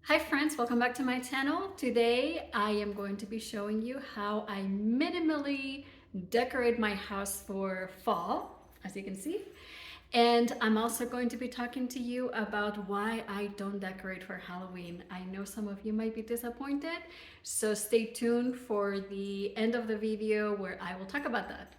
Hi friends, welcome back to my channel. Today I am going to be showing you how I minimally decorate my house for fall, as you can see. And I'm also going to be talking to you about why I don't decorate for Halloween. I know some of you might be disappointed, so stay tuned for the end of the video where I will talk about that.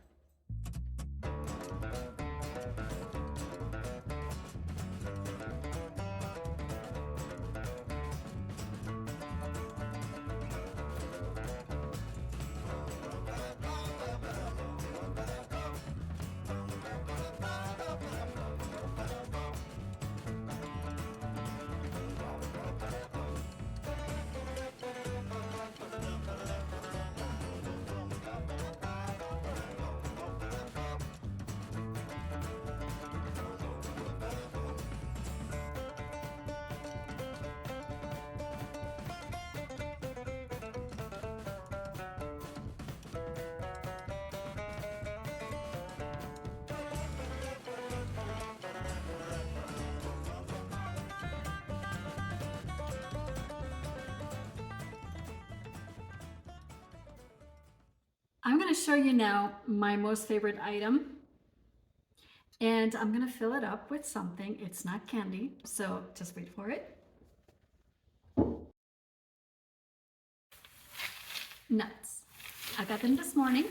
I'm going to show you now my most favorite item. And I'm gonna fill it up with something. It's not candy, so just wait for it. Nuts. I got them this morning.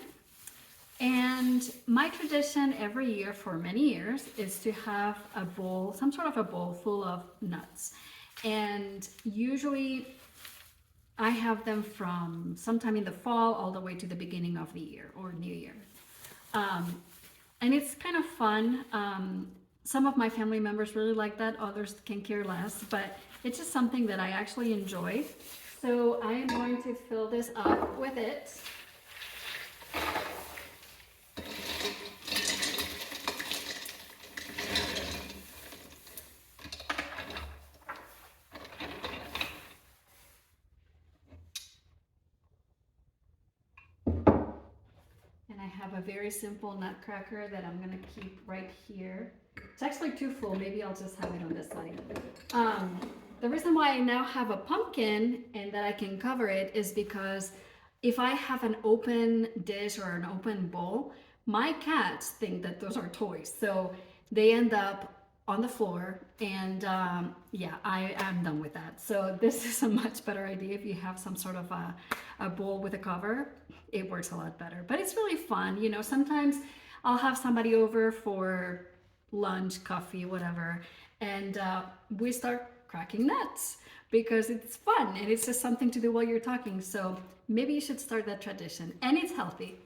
And my tradition every year for many years is to have a bowl, some sort of a bowl full of nuts. And usually I have them from sometime in the fall all the way to the beginning of the year or New Year. And it's kind of fun. Some of my family members really like that, others can care less, but it's just something that I actually enjoy. So I am going to fill this up with it. And I have a very simple nutcracker that I'm gonna keep right here. It's actually too full, maybe I'll just have it on this side. The reason why I now have a pumpkin and that I can cover it is because if I have an open dish or an open bowl, my cats think that those are toys. So they end up on the floor and yeah, I am done with that. So this is a much better idea if you have some sort of a bowl with a cover. It works a lot better, but it's really fun. You know, sometimes I'll have somebody over for lunch, coffee, whatever, and we start cracking nuts because it's fun and it's just something to do while you're talking. So maybe you should start that tradition, and it's healthy.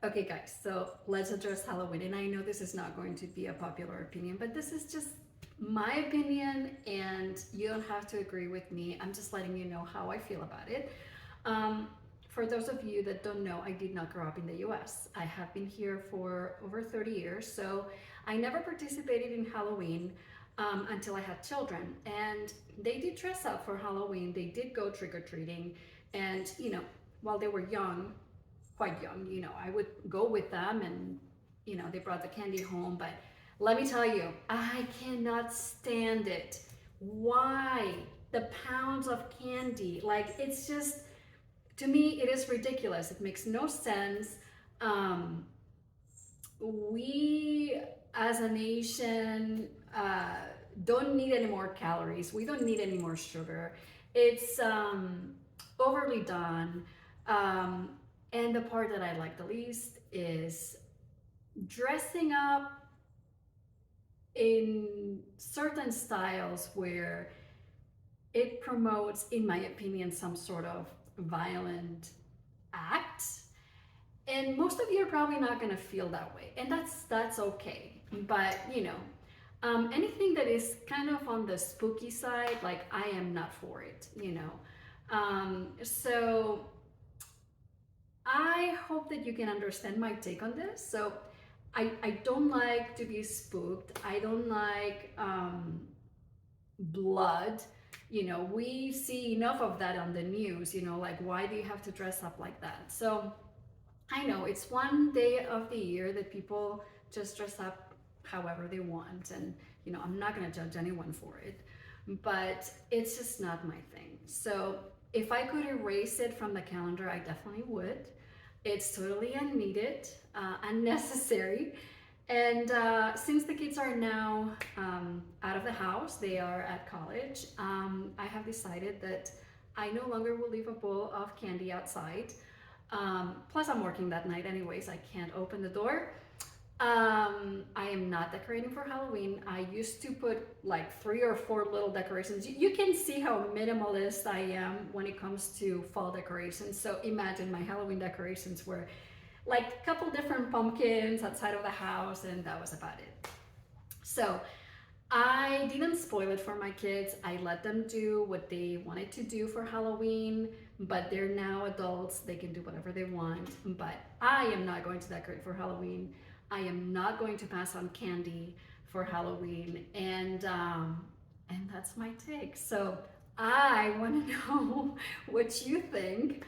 Okay, guys, so let's address Halloween. And I know this is not going to be a popular opinion, but this is just my opinion, and you don't have to agree with me. I'm just letting you know how I feel about it. For those of you that don't know, I did not grow up in the US. I have been here for over 30 years, so I never participated in Halloween until I had children. And they did dress up for Halloween, they did go trick or treating, and you know, while they were young, quite young, you know, I would go with them and, you know, they brought the candy home. But let me tell you, I cannot stand it. Why? The pounds of candy. Like, it's just, to me, it is ridiculous. It makes no sense. We, as a nation, don't need any more calories. We don't need any more sugar. It's overly done. And the part that I like the least is dressing up in certain styles where it promotes, in my opinion, some sort of violent act. And most of you are probably not going to feel that way, and that's okay. But you know, anything that is kind of on the spooky side, like, I am not for it. You know, so I hope that you can understand my take on this. So I don't like to be spooked. I don't like blood. You know, we see enough of that on the news, you know, like, why do you have to dress up like that? So I know it's one day of the year that people just dress up however they want. And, you know, I'm not going to judge anyone for it. but it's just not my thing. So if I could erase it from the calendar, I definitely would. It's totally unneeded, unnecessary. And since the kids are now out of the house, they are at college, I have decided that I no longer will leave a bowl of candy outside. Plus, I'm working that night anyways, I can't open the door. I am not decorating for Halloween. I used to put like 3 or 4 little decorations. You can see how minimalist I am when it comes to fall decorations. So imagine my Halloween decorations were like a couple different pumpkins outside of the house, and that was about it. So I didn't spoil it for my kids. I let them do what they wanted to do for Halloween, but they're now adults. They can do whatever they want. But I am not going to decorate for Halloween. I am not going to pass on candy for Halloween, and that's my take. So I want to know what you think.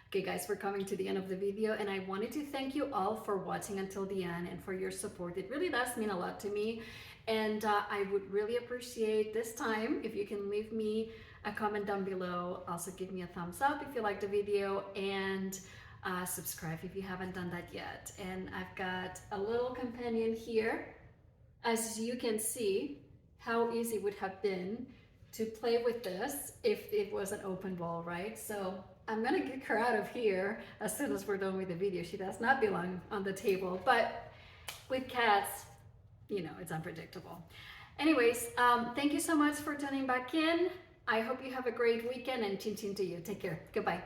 Okay guys, we're coming to the end of the video, and I wanted to thank you all for watching until the end and for your support. It really does mean a lot to me, and I would really appreciate this time if you can leave me a comment down below. Also give me a thumbs up if you liked the video, and subscribe if you haven't done that yet. And I've got a little companion here. As you can see, how easy it would have been to play with this if it was an open ball, right? So I'm gonna kick her out of here as soon as we're done with the video. She does not belong on the table, but with cats, you know, it's unpredictable. Anyways, thank you so much for tuning back in. I hope you have a great weekend, and chin chin to you. Take care. Goodbye.